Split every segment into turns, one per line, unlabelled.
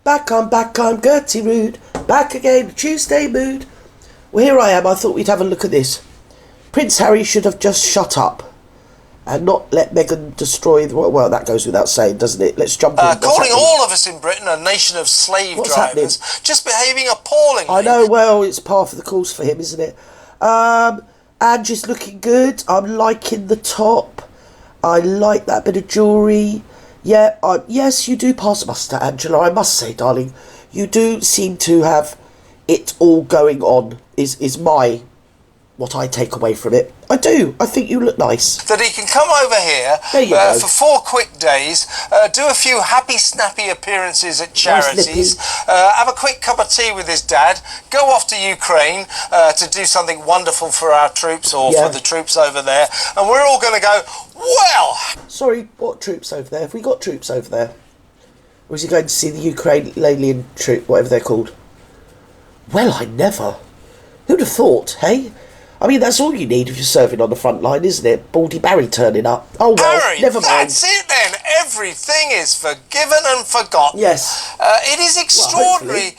Back on, Gertie Rude. Back again, Tuesday mood. Well, here I am. I thought we'd have a look at this. Prince Harry should have just shut up and not let Meghan destroy the... Well, that goes without saying, doesn't it? Let's jump in.
Calling all of us in Britain a nation of slave drivers. Just behaving appallingly.
I know, well, it's par for the course for him, isn't it? Angie's looking good. I'm liking the top. I like that bit of jewellery. Yeah, yes, you do pass muster, Angela, I must say, darling. You do seem to have it all going on, is what I take away from it. I do. I think you look nice.
That he can come over here for 4 quick days, do a few happy, snappy appearances at charities, have a quick cup of tea with his dad, go off to Ukraine to do something wonderful for our troops or for the troops over there, and we're all going to go, well...
Sorry, what troops over there? Have we got troops over there? Or is he going to see the Ukrainian troop, whatever they're called? Well, I never. Who'd have thought, hey? I mean, that's all you need if you're serving on the front line, isn't it? Baldy Barry turning up. Oh, well,
Harry,
never mind.
That's it then. Everything is forgiven and forgotten.
Yes.
It is extraordinary.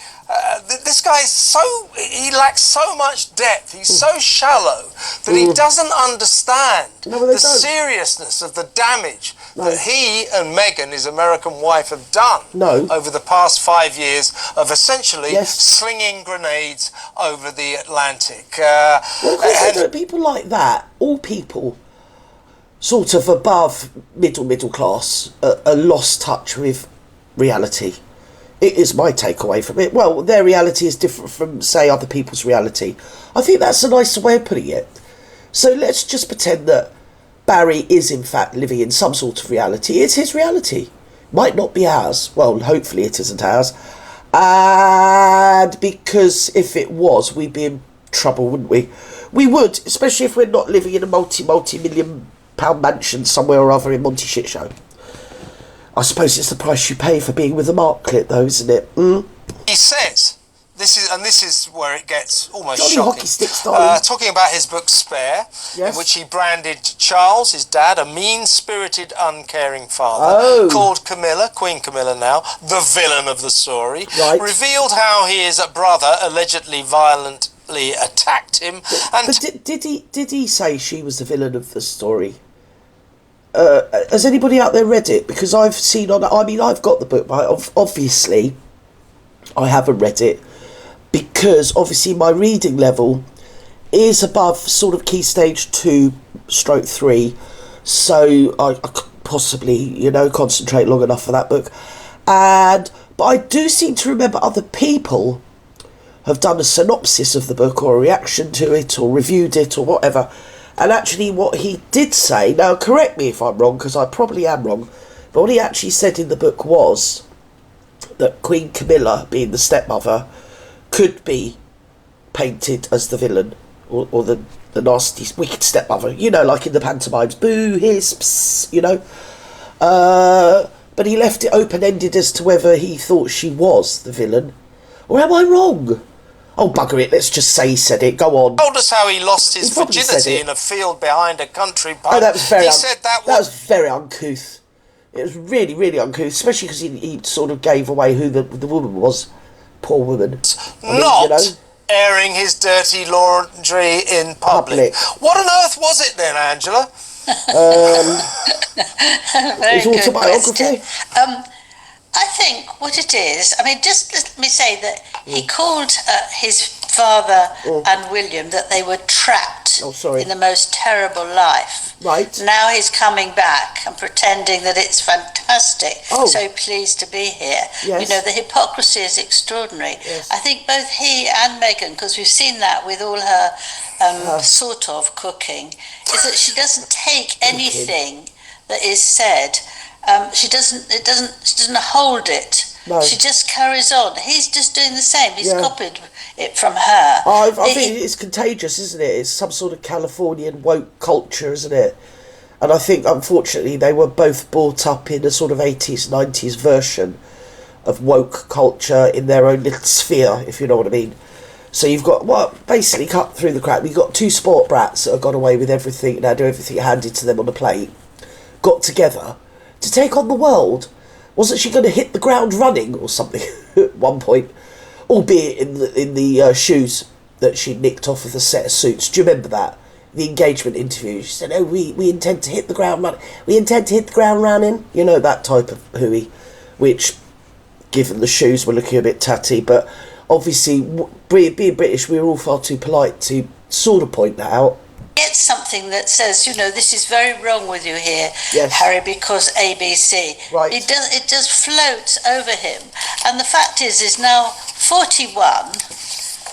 This guy is he lacks so much depth. He's so shallow that he doesn't understand the seriousness of the damage that he and Meghan, his American wife, have done over the past 5 years of essentially slinging grenades over the Atlantic.
People like that, all people sort of above middle class, are lost touch with reality. It is my takeaway from it. Well, their reality is different from, say, other people's reality. I think that's a nicer way of putting it. So let's just pretend that Barry is, in fact, living in some sort of reality. It's his reality. Might not be ours. Well, hopefully it isn't ours. And because if it was, we'd be in trouble, wouldn't we? We would, especially if we're not living in a multi-million pound mansion somewhere or other in Monty Shit Show. I suppose it's the price you pay for being with a Marklet, though, isn't it?
He says, this is where it gets almost
Johnny
shocking.
Hockey Sticks, darling.
Talking about his book Spare, in which he branded Charles, his dad, a mean-spirited, uncaring father, called Camilla, Queen Camilla now, the villain of the story, revealed how his brother allegedly violently attacked him.
But did he say she was the villain of the story? Has anybody out there read it? Because I've seen I've got the book, but obviously I haven't read it because obviously my reading level is above sort of key stage 2/3, so I could possibly, concentrate long enough for that book. But I do seem to remember other people have done a synopsis of the book or a reaction to it or reviewed it or whatever. And actually what he did say, now correct me if I'm wrong, because I probably am wrong, but what he actually said in the book was that Queen Camilla, being the stepmother, could be painted as the villain, or the nasty, wicked stepmother, like in the pantomimes, boo, hiss, psst, but he left it open-ended as to whether he thought she was the villain, or am I wrong? Oh, bugger it, let's just say he said it. Go on.
Told us how he lost his virginity in a field behind a country pub.
Oh, that was very
that
was very uncouth. It was really, really uncouth, especially because he sort of gave away who the woman was. Poor woman.
Airing his dirty laundry in public. What on earth was it then, Angela?
His autobiography.
I think what it is, just let me say that he called his father and William that they were trapped in the most terrible life.
Right.
Now he's coming back and pretending that it's fantastic. So pleased to be here.
Yes.
The hypocrisy is extraordinary.
Yes.
I think both he and Meghan, because we've seen that with all her sort of cooking, is that she doesn't take anything that is said. She doesn't hold it.
No.
She just carries on. He's just doing the same. He's copied it from her.
I think it's contagious, isn't it? It's some sort of Californian woke culture, isn't it? And I think, unfortunately, they were both brought up in a sort of 80s, 90s version of woke culture in their own little sphere, if you know what I mean. So you've got, basically cut through the crap. You've got two sport brats that have got away with everything, now do everything handed to them on a plate, got together to take on the world. wasn't she going to hit the ground running or something at one point? Albeit in the shoes that she nicked off of the set of suits. Do you remember that? The engagement interview. She said, "Oh, we intend to hit the ground running. We intend to hit the ground running." You know, that type of hooey, which, given the shoes, were looking a bit tatty. But obviously, being British, we were all far too polite to sort of point that out.
Get something that says, you know, this is very wrong with you here,
yes.
Harry, because ABC.
Right.
It just floats over him. And the fact is now 41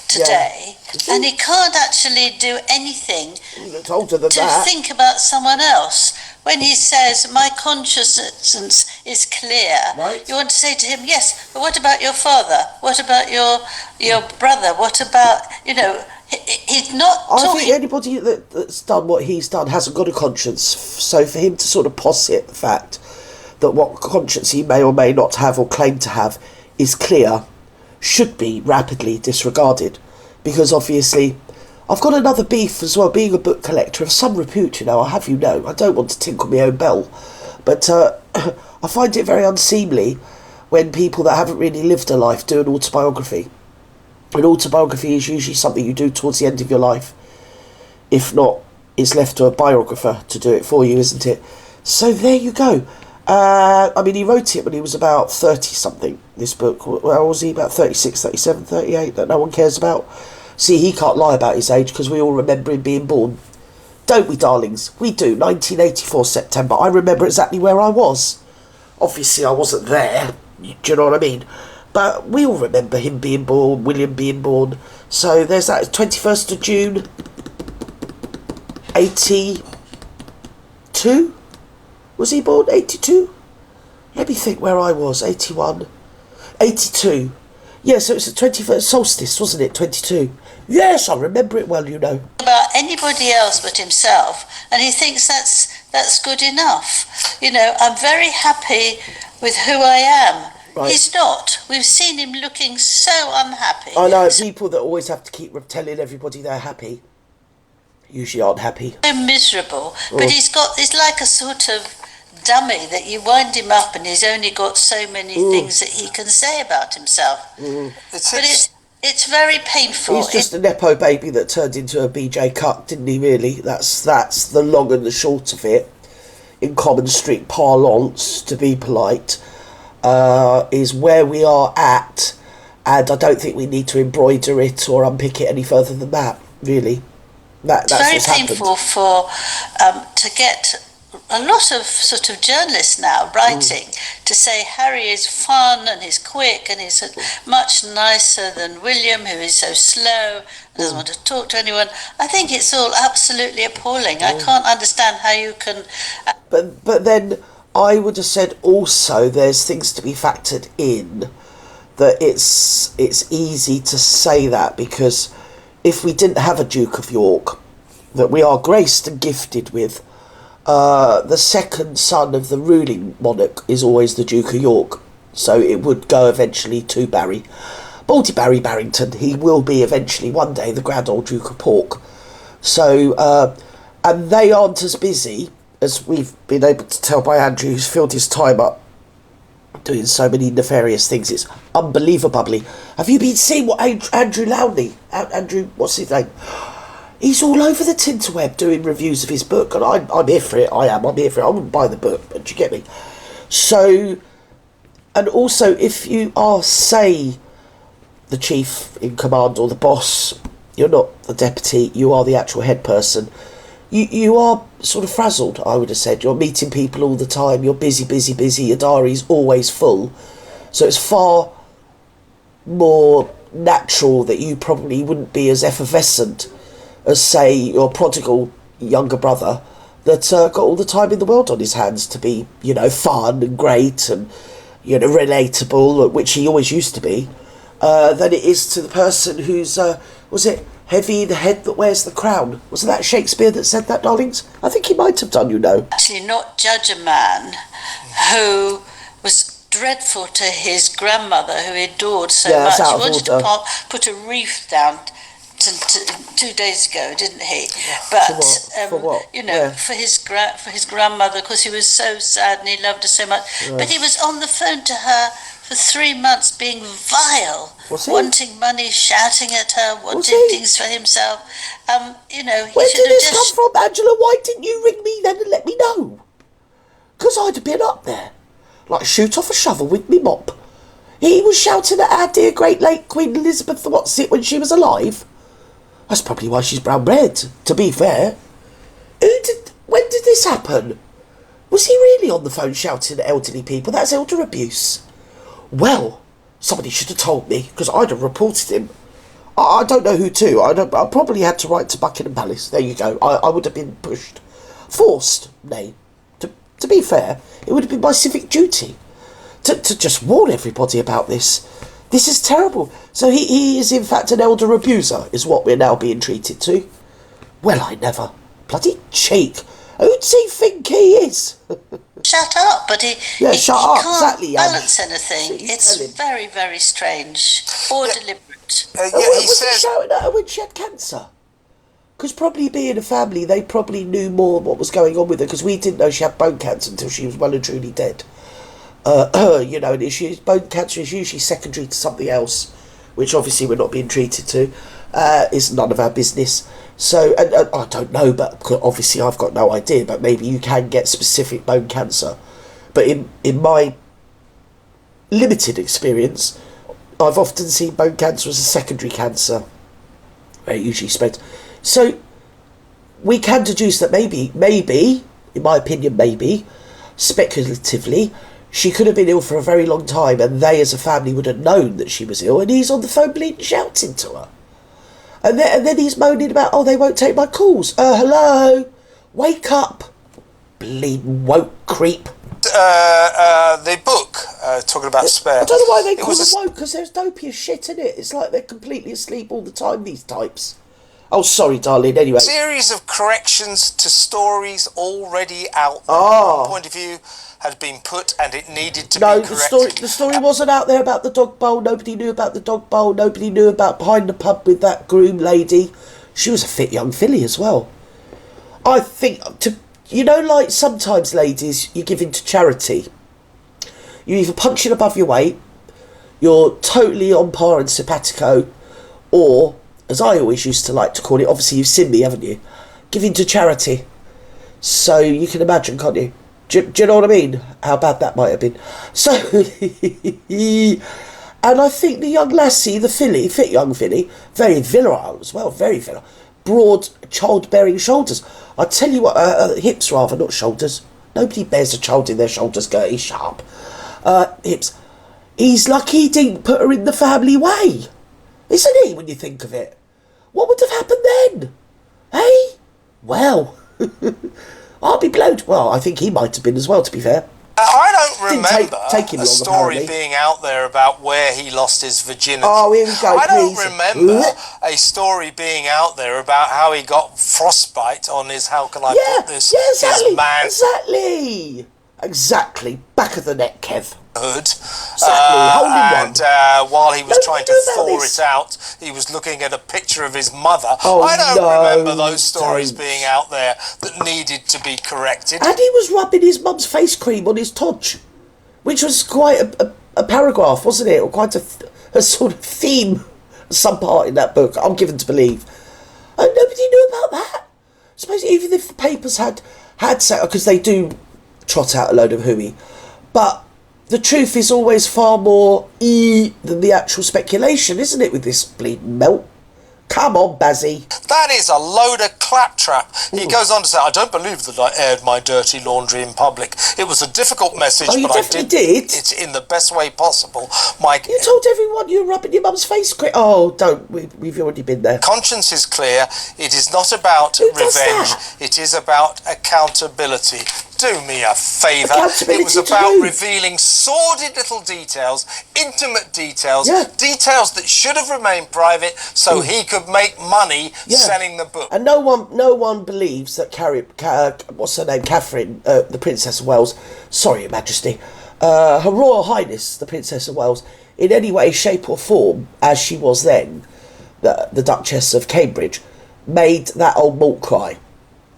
today, and he can't actually do anything to think about someone else. When he says, my conscience is clear,
right.
You want to say to him, yes, but what about your father? What about your brother? What about, you know, he's not talking.
I think anybody that's done what he's done hasn't got a conscience. So for him to sort of posit the fact that what conscience he may or may not have or claim to have is clear should be rapidly disregarded. Because obviously, I've got another beef as well, being a book collector of some repute, you know, I'll have you know. I don't want to tinkle my own bell, but I find it very unseemly when people that haven't really lived a life do an autobiography. An autobiography is usually something you do towards the end of your life. If not, it's left to a biographer to do it for you, isn't it? So there you go. I mean, he wrote it when he was about 30-something, this book. Well, was he about 36, 37, 38, that no one cares about? See, he can't lie about his age because we all remember him being born. Don't we, darlings? We do. 1984 September. I remember exactly where I was. Obviously, I wasn't there. Do you know what I mean? But we all remember him being born, William being born. So there's that. 21st of June, 82? Was he born 82? Let me think where I was. 81. 82. Yeah, so it's the 21st solstice, wasn't it? 22. Yes, I remember it well, you know.
About anybody else but himself, and he thinks that's good enough. You know, I'm very happy with who I am. Right. He's not. We've seen him looking so unhappy.
I know, people that always have to keep telling everybody they're happy usually aren't happy.
So miserable, but he's like a sort of dummy that you wind him up and he's only got so many things that he can say about himself. But it's very painful.
He's just a Nepo baby that turned into a BJ Cuck, didn't he, really? That's the long and the short of it. In common street parlance, to be polite, is where we are at, and I don't think we need to embroider it or unpick it any further than that, really. That's
very painful for to get a lot of sort of journalists now writing to say Harry is fun and he's quick and he's much nicer than William, who is so slow and doesn't want to talk to anyone. I think it's all absolutely appalling. I can't understand how you can.
But then I would have said also there's things to be factored in, that it's easy to say that because if we didn't have a Duke of York that we are graced and gifted with, the second son of the ruling monarch is always the Duke of York, so it would go eventually to Barry. Baldy Barry Barrington, he will be eventually one day the Grand Old Duke of Pork. So, and they aren't as busy as we've been able to tell by Andrew, who's filled his time up doing so many nefarious things. It's unbelievable. Have you been seeing what Andrew Lowney, Andrew, what's his name? He's all over the Tinterweb doing reviews of his book, and I'm here for it. I'm here for it. I wouldn't buy the book, but do you get me? So, and also, if you are, say, the chief in command or the boss, you're not the deputy, you are the actual head person, you are sort of frazzled, I would have said. You're meeting people all the time, you're busy, your diary's always full. So it's far more natural that you probably wouldn't be as effervescent as, say, your prodigal younger brother that got all the time in the world on his hands to be, you know, fun and great and, you know, relatable, which he always used to be, than it is to the person who's, was it heavy in the head that wears the crown? Wasn't that Shakespeare that said that, darlings? I think he might have done, you know.
Actually not judge a man who was dreadful to his grandmother, who he adored so much. He wanted to put a wreath down 2 days ago, didn't he? But
For what?
you know, for his grandmother, because he was so sad and he loved her so much.
Right.
But he was on the phone to her for 3 months, being vile, wanting money, shouting at her, wanting things for himself. You know,
where did this come from, Angela? Why didn't you ring me then and let me know? Because I'd have been up there, like shoot off a shovel with me mop. He was shouting at our dear great late Queen Elizabeth when she was alive. That's probably why she's brown bread, to be fair. When did this happen? Was he really on the phone shouting at elderly people? That's elder abuse. Well, somebody should have told me, because I'd have reported him. I don't know who to. I probably had to write to Buckingham Palace. There you go. I would have been pushed. Forced, nay. To be fair, it would have been my civic duty to just warn everybody about this. This is terrible. So he is in fact an elder abuser, is what we're now being treated to. Well, I never. Bloody cheek. Who does he think he is?
Shut up, but he
shut up,
can't
exactly,
balance anything. It's very, very strange or deliberate.
He says shouting at her when she had cancer. Because probably being a family, they probably knew more what was going on with her, because we didn't know she had bone cancer until she was well and truly dead. You know, and bone cancer is usually secondary to something else, which obviously we're not being treated to. It's none of our business. So, and I don't know, but obviously I've got no idea, but maybe you can get specific bone cancer. But in my limited experience, I've often seen bone cancer as a secondary cancer, where it usually spreads. So, we can deduce that maybe, in my opinion, speculatively, she could have been ill for a very long time, and they as a family would have known that she was ill, and he's on the phone bleeding shouting to her. And then he's moaning about, oh, they won't take my calls. Hello? Wake up. Bleeding woke creep.
The book, talking about Spare.
I don't know why they call them woke, because there's dopey as shit in it. It's like they're completely asleep all the time, these types. Oh, sorry, darling, anyway.
Series of corrections to stories already out there. One point of view had been put and it needed to be corrected.
The story wasn't out there about the dog bowl. Nobody knew about the dog bowl. Nobody knew about behind the pub with that groom lady. She was a fit young filly as well. I think, like sometimes, ladies, you give into charity. You're either punching above your weight, you're totally on par and simpatico, or, as I always used to like to call it, obviously you've seen me, haven't you? Giving to charity. So you can imagine, can't you? Do you know what I mean? How bad that might have been. So, and I think the young lassie, the filly, fit young filly, very virile as well, very virile. Broad, childbearing shoulders. I tell you what, hips rather, not shoulders. Nobody bears a child in their shoulders, Gertie, shut up. Hips. He's lucky he didn't put her in the family way. Isn't he, when you think of it? What would have happened then? Hey? Well, I'll be blowed. Well, I think he might have been as well, to be fair.
I don't remember
take him
a
long,
story
apparently.
being out there about where he lost his virginity.
Oh, here we go,
I don't
please.
remember a story being out there about how he got frostbite on his, how can I put this,
exactly,
his man.
Exactly. Back of the neck, Kev.
Hood.
Exactly, hole in
and while he was trying to thaw
this.
it out, he was looking at a picture of his mother.
Oh,
I don't remember those
don't.
stories being out there that needed to be corrected.
And he was rubbing his mum's face cream on his todge, which was quite a paragraph, wasn't it? Or quite a sort of theme, some part in that book, I'm given to believe. And nobody knew about that. I suppose even if the papers had said, because they do trot out a load of hooey, but the truth is always far more than the actual speculation, isn't it, with this bleeding melt? Come on, Bazzy.
That is a load of claptrap. He goes on to say, I don't believe that I aired my dirty laundry in public. It was a difficult message,
you
but I
did
it in the best way possible.
You told everyone you were rubbing your mum's face cream. Oh, don't. We've already been there.
Conscience is clear. It is not about revenge. It is about accountability. Do me a favour. It was about revealing sordid little details, intimate details, details that should have remained private, so he could make money selling the book.
And no one believes that what's her name, Catherine, the Princess of Wales, sorry, Your Majesty, Her Royal Highness, the Princess of Wales, in any way, shape or form, as she was then, the Duchess of Cambridge, made that old malt cry.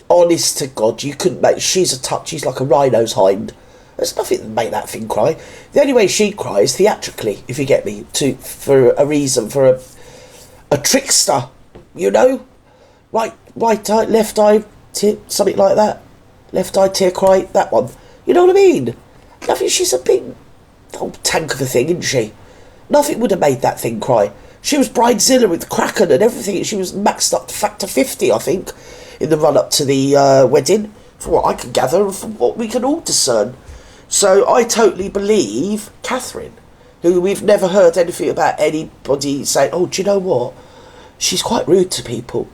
Honest to God, you couldn't make... She's like a rhino's hind. There's nothing that make that thing cry. The only way she cries theatrically, if you get me, for a reason, for a trickster, you know? Right eye, left eye, tear, something like that. Left eye, tear, cry, that one. You know what I mean? Nothing, she's a big old tank of a thing, isn't she? Nothing would have made that thing cry. She was bridezilla with the Kraken and everything. She was maxed up to factor 50, I think, in the run-up to the wedding, from what I can gather and from what we can all discern. So I totally believe Catherine, who we've never heard anything about anybody saying, oh, do you know what? She's quite rude to people.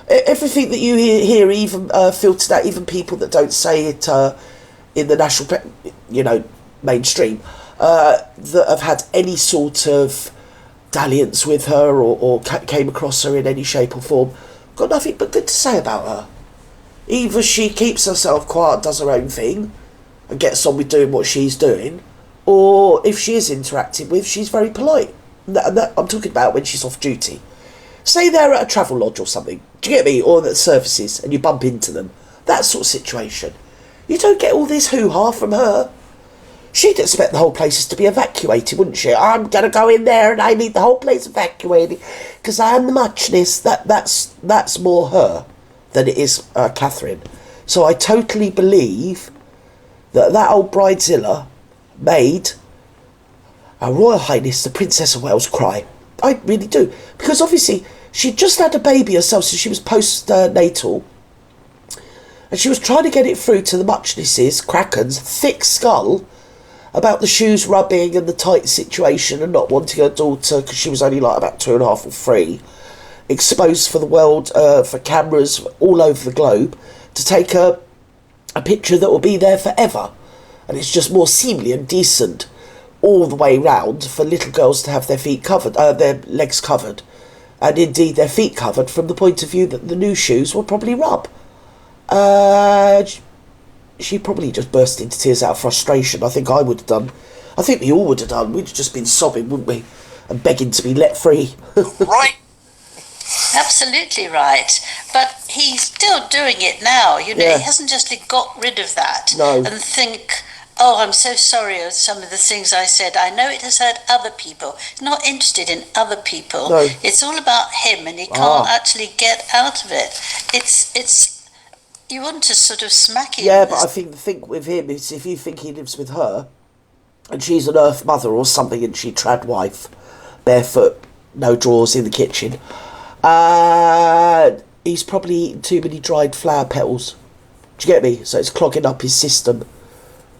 Everything that you hear even filtered out, even people that don't say it in the national, mainstream, that have had any sort of dalliance with her or came across her in any shape or form, got nothing but good to say about her. Either she keeps herself quiet, does her own thing, and gets on with doing what she's doing, or if she is interacted with, she's very polite. And that I'm talking about when she's off duty. Say they're at a travel lodge or something, do you get me? Or at the services, and you bump into them. That sort of situation. You don't get all this hoo-ha from her. She'd expect the whole place to be evacuated, wouldn't she? I'm going to go in there and I need the whole place evacuated because I am the muchness. That's more her than it is Catherine. So I totally believe that old bridezilla made Her Royal Highness the Princess of Wales cry. I really do. Because obviously she'd just had a baby herself, so she was post-natal. And she was trying to get it through to the muchnesses, Kraken's thick skull, about the shoes rubbing and the tight situation and not wanting her daughter, because she was only like about 2.5 or 3, exposed for the world, for cameras all over the globe, to take a picture that will be there forever. And it's just more seemly and decent all the way round for little girls to have their feet covered, their legs covered, and indeed their feet covered from the point of view that the new shoes will probably rub. She probably just burst into tears out of frustration. I think I would have done. I think we all would have done. We'd have just been sobbing, wouldn't we? And begging to be let free.
Right.
Absolutely right. But he's still doing it now. You know,
Yeah.
He hasn't just got rid of that
No.
and think, oh, I'm so sorry for some of the things I said. I know it has hurt other people. He's not interested in other people.
No.
It's all about him, and he can't actually get out of it. It's. You want to sort of smack him.
Yeah, but I think the thing with him is if you think he lives with her, and she's an earth mother or something, and she trad wife, barefoot, no drawers in the kitchen, he's probably eaten too many dried flower petals. Do you get me? So it's clogging up his system.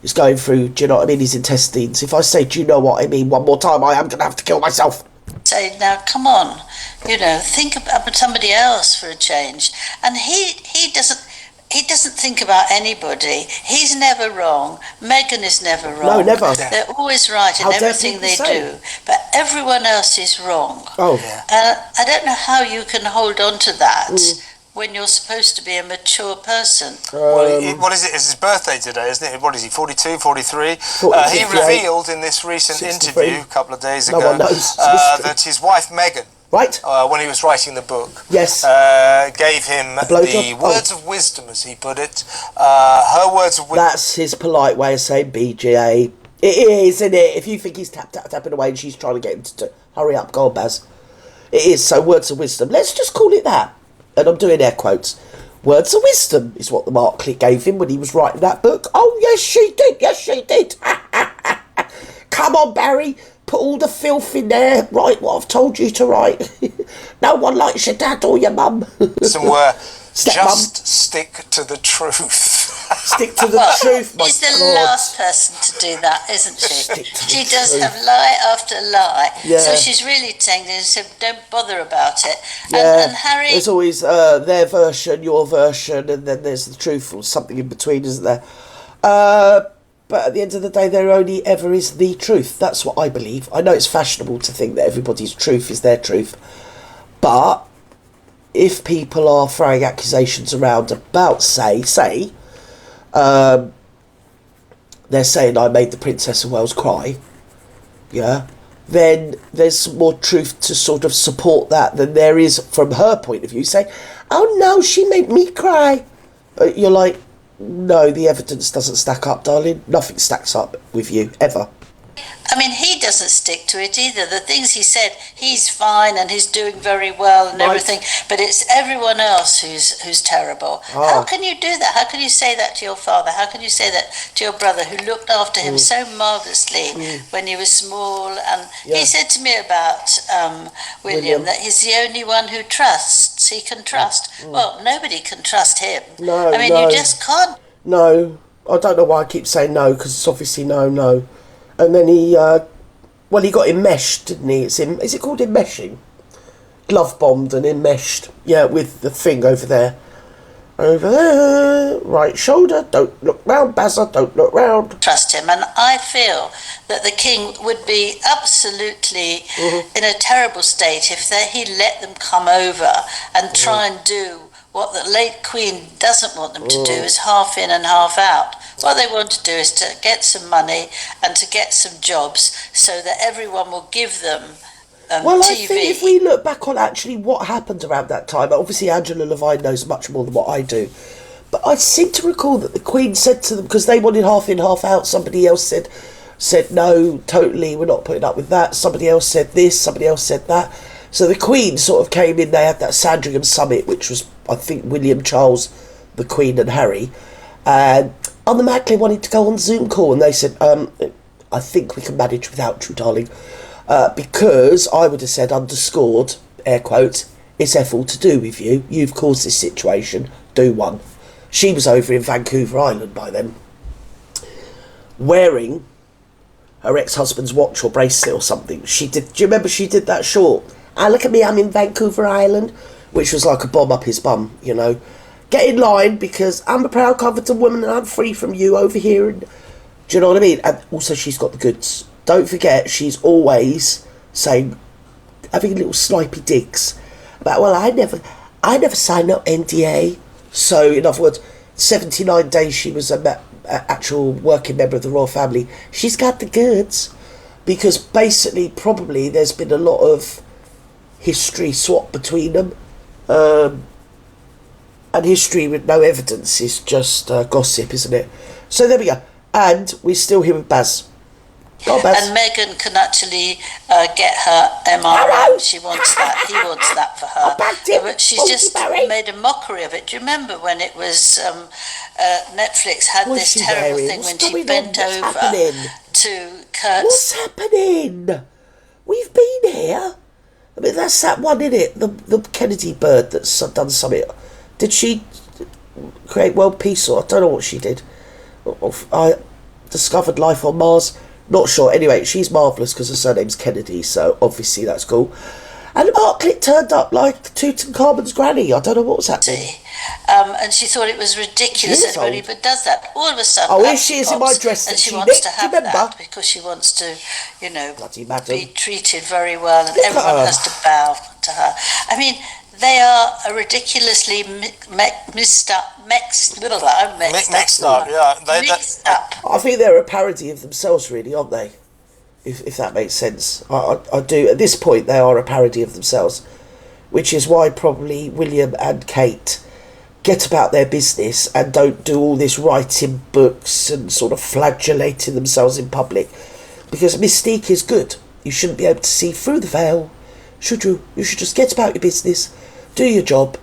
It's going through, do you know what I mean, his intestines. If I say, do you know what I mean, one more time, I am going to have to kill myself.
Say, now come on, think about somebody else for a change. And he doesn't think about anybody. He's never wrong. Meghan is never wrong.
No, never.
They're always right in everything they do. But everyone else is wrong.
Oh.
I don't know how you can hold on to that when you're supposed to be a mature person.
Well, what is it? It's his birthday today, isn't it? What is he, 42, 43? He revealed in this recent
63.
interview a couple of days ago that his wife Meghan,
right,
when he was writing the book,
yes,
gave him the words of wisdom, as he put it. Her words of wisdom.
That's his polite way of saying BJA. It is, isn't it? If you think he's tapping away and she's trying to get him to hurry up, go on, Baz. It is, so words of wisdom. Let's just call it that. And I'm doing air quotes. Words of wisdom is what the Mark Click gave him when he was writing that book. Oh, yes, she did. Yes, she did. Come on, Barry. Put all the filth in there. Write what I've told you to write. No one likes your dad or your mum.
Some were just stick to the truth.
Stick to the truth, my God.
She's the last person to do that, isn't she?
Stick to
She
the
does
truth.
have lie after lie.
Yeah.
So she's really saying this, so don't bother about it.
Yeah,
And Harry...
there's always their version, your version, and then there's the truth or something in between, isn't there? But at the end of the day, there only ever is the truth. That's what I believe. I know it's fashionable to think that everybody's truth is their truth. But if people are throwing accusations around about, say, they're saying I made the Princess of Wales cry, yeah, then there's more truth to sort of support that than there is from her point of view. Say, oh no, she made me cry. You're like, no, the evidence doesn't stack up, darling. Nothing stacks up with you, ever.
I mean, he doesn't stick to it either. The things he said, he's fine and he's doing very well and everything, but it's everyone else who's terrible. How can you do that? How can you say that to your father? How can you say that to your brother who looked after him so marvellously when he was small? And he said to me about William that he's the only one who trusts. He can trust. Well, nobody can trust him.
No,
I mean, you just can't.
No, I don't know why I keep saying no, because it's obviously no. And then he got enmeshed, didn't he? Is it called enmeshing? Glove bombed and enmeshed. Yeah, with the thing over there. Over there, right shoulder, don't look round, Bazza, don't look round.
Trust him, and I feel that the king would be absolutely in a terrible state if he let them come over and try and do what the late Queen doesn't want them to do, is half in and half out. What they want to do is to get some money and to get some jobs so that everyone will give them
well,
TV.
I think if we look back on actually what happened around that time, obviously Angela Levine knows much more than what I do, but I seem to recall that the Queen said to them, because they wanted half in, half out, somebody else said no, totally, we're not putting up with that, somebody else said this, somebody else said that. So the Queen sort of came in, they had that Sandringham summit, which was, I think, William, Charles, the Queen and Harry, and automatically wanted to go on Zoom call, and they said, I think we can manage without you, darling, because I would have said, underscored, air quotes, it's all to do with you, you've caused this situation, do one. She was over in Vancouver Island by then, wearing her ex-husband's watch or bracelet or something. She did. Do you remember she did that short? Look at me, I'm in Vancouver Island, which was like a bomb up his bum, you know. Get in line because I'm a proud Covington woman and I'm free from you over here. And, do you know what I mean? And also she's got the goods. Don't forget, she's always saying, having little snipey digs about, well, I never signed no NDA. So, in other words, 79 days she was an actual working member of the royal family. She's got the goods. Because basically, probably, there's been a lot of history swap between them. And history with no evidence is just gossip, isn't it? So there we go. And we're still here with Baz. Oh, Baz.
And Meghan can actually get her MRI. She wants that. He wants that for her. But she's just made a mockery of it. Do you remember when it was Netflix had this terrible thing when she bent over to Kurt's...
What's happening? We've been here. I mean, that's that one, isn't it? The Kennedy bird that's done something. Did she create world peace, or I don't know what she did? I discovered life on Mars. Not sure. Anyway, she's marvellous because her surname's Kennedy, so obviously that's cool. And Marklet turned up like Tutankhamun's granny. I don't know what was happening.
And she thought it was ridiculous that anybody does that. All of a sudden,
oh, here she is in my dress,
and she wants to have that because she wants to, you know, be treated very well, and everyone has to bow to her. I mean, they are a ridiculously mixed up. I think they're a parody of themselves, really, aren't they? If that makes sense. I do. At this point, they are a parody of themselves, which is why probably William and Kate get about their business and don't do all this writing books and sort of flagellating themselves in public, because mystique is good. You shouldn't be able to see through the veil, should you? You should just get about your business, do your job,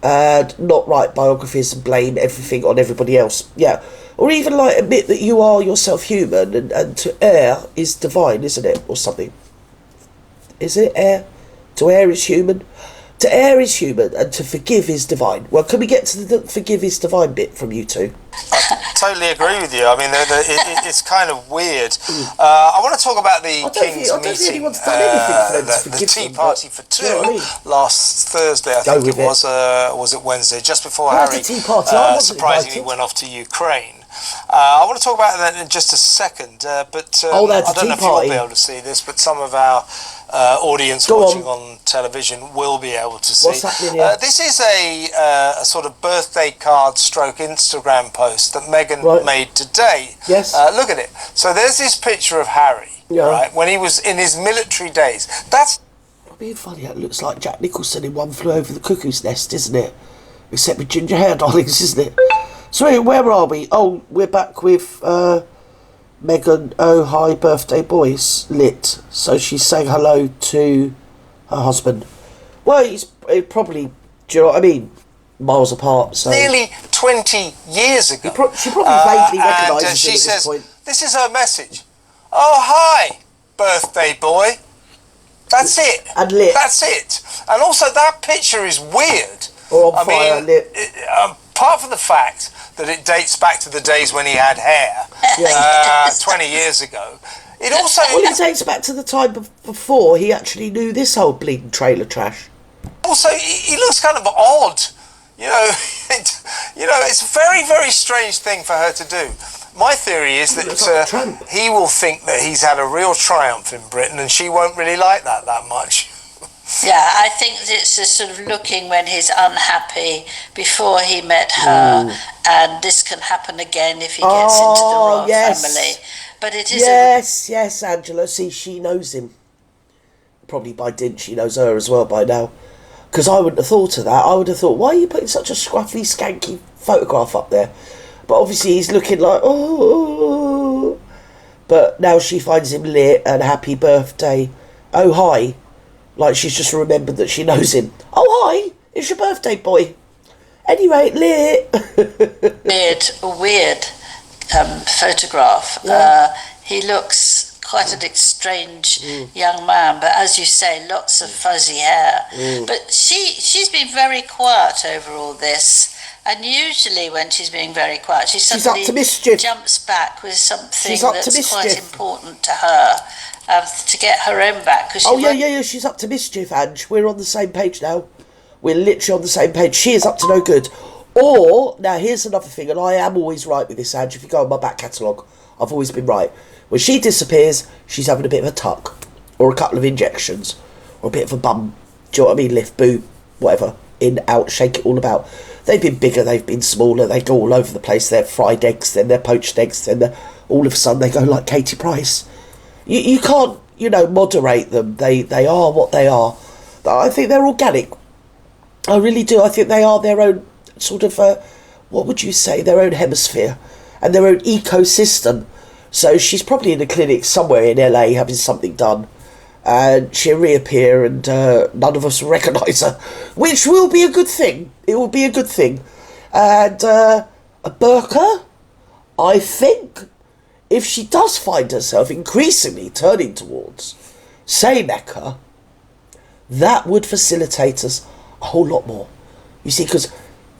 and not write biographies and blame everything on everybody else. Yeah. Or even like admit that you are yourself human, and to err is divine, isn't it? Or something. Is it err? To err is human. To err is human, and to forgive is divine. Well, can we get to the forgive is divine bit from you two?
I totally agree with you. I mean, it's kind of weird. I want to talk about the King's meeting, the Tea Party for Two, last Thursday, I think it was it Wednesday, just before Harry surprisingly went off to Ukraine. I want to talk about that in just a second, but I don't know if you'll be able to see this, but some of our audience watching on television will be able to see.
What's happening here?
This is a sort of birthday card stroke Instagram post that Meghan made today.
Yes.
Look at it. So there's this picture of Harry. right, when he was in his military days. That's
being funny. It looks like Jack Nicholson in One Flew Over the Cuckoo's Nest, isn't it? Except with ginger hair, darlings, isn't it? So where are we? Oh, we're back with Megan. Oh, hi, birthday boys lit. So she's saying hello to her husband. Well, he's probably, do you know what I mean? Miles apart. So
nearly 20 years ago.
She probably vaguely recognises him
she
at this
says,
point.
this is her message. Oh, hi, birthday boy. That's it.
And lit.
That's it. And also, that picture is weird.
Or on fire, lit.
Apart from the fact that it dates back to the days when he had hair, 20 years ago. It also...
Well, it dates back to the time before he actually knew this old bleeding trailer trash.
Also, he looks kind of odd. You know, it's a very, very strange thing for her to do. My theory is that he will think that he's had a real triumph in Britain and she won't really like that much.
Yeah, I think it's a sort of looking when he's unhappy before he met her, and this can happen again if he gets into the wrong family. But it is
yes, Angela. See, she knows him. Probably by dint, she knows her as well by now. Because I wouldn't have thought of that. I would have thought, why are you putting such a scruffy, skanky photograph up there? But obviously he's looking like, oh. But now she finds him lit and happy birthday. Oh, hi. Like she's just remembered that she knows him. Oh, hi. It's your birthday, boy. Anyway, lit.
weird photograph.
Yeah.
He looks quite a strange young man, but as you say, lots of fuzzy hair. But she's been very quiet over all this. And usually when she's being very quiet, she suddenly jumps back with something that's quite important to her, to get her own back.
Yeah, she's up to mischief, Ange. We're on the same page now. We're literally on the same page. She is up to no good. Or, now here's another thing, and I am always right with this, Ange. If you go on my back catalogue, I've always been right. When she disappears, she's having a bit of a tuck, or a couple of injections, or a bit of a bum. Do you know what I mean? Lift, boot, whatever. In, out, shake it all about. They've been bigger, they've been smaller, they go all over the place. They're fried eggs, then they're poached eggs, then all of a sudden they go like Katie Price. You can't, moderate them. They are what they are. But I think they're organic. I really do. I think they are their own sort of, what would you say, their own hemisphere and their own ecosystem. So she's probably in a clinic somewhere in LA having something done. And she'll reappear and none of us will recognise her, which will be a good thing. It will be a good thing. And a burqa, I think, if she does find herself increasingly turning towards, say, Mecca, that would facilitate us a whole lot more. You see, because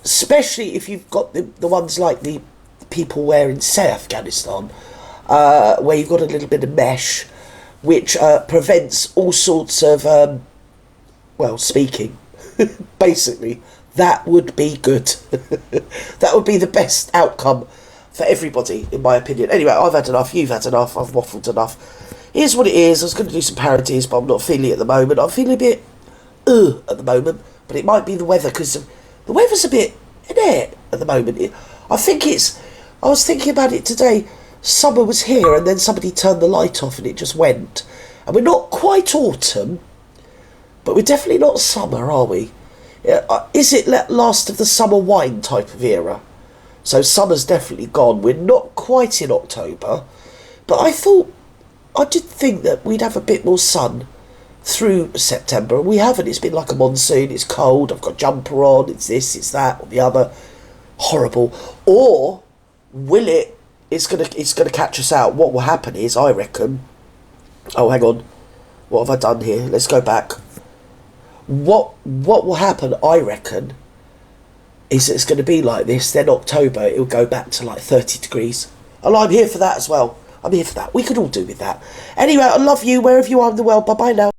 especially if you've got the ones like the people wearing, say, Afghanistan, where you've got a little bit of mesh, which prevents all sorts of, speaking. Basically, that would be good. That would be the best outcome for everybody, in my opinion. Anyway, I've had enough, you've had enough, I've waffled enough. Here's what it is. I was going to do some parodies, but I'm not feeling it at the moment. I'm feeling a bit, at the moment, but it might be the weather, because the weather's a bit in it at the moment. I was thinking about it today. Summer was here and then somebody turned the light off and it just went. And we're not quite autumn, but we're definitely not summer, are we? Is it last of the summer wine type of era? So summer's definitely gone. We're not quite in October, but I did think that we'd have a bit more sun through September, and we haven't. It's been like a monsoon. It's cold. I've got a jumper on. It's this, it's that, or the other. Horrible. Or will it? It's gonna catch us out. What will happen is, I reckon... Oh, hang on. What have I done here? Let's go back. What will happen, I reckon, is it's going to be like this. Then October, it'll go back to like 30 degrees. And I'm here for that as well. I'm here for that. We could all do with that. Anyway, I love you wherever you are in the world. Bye-bye now.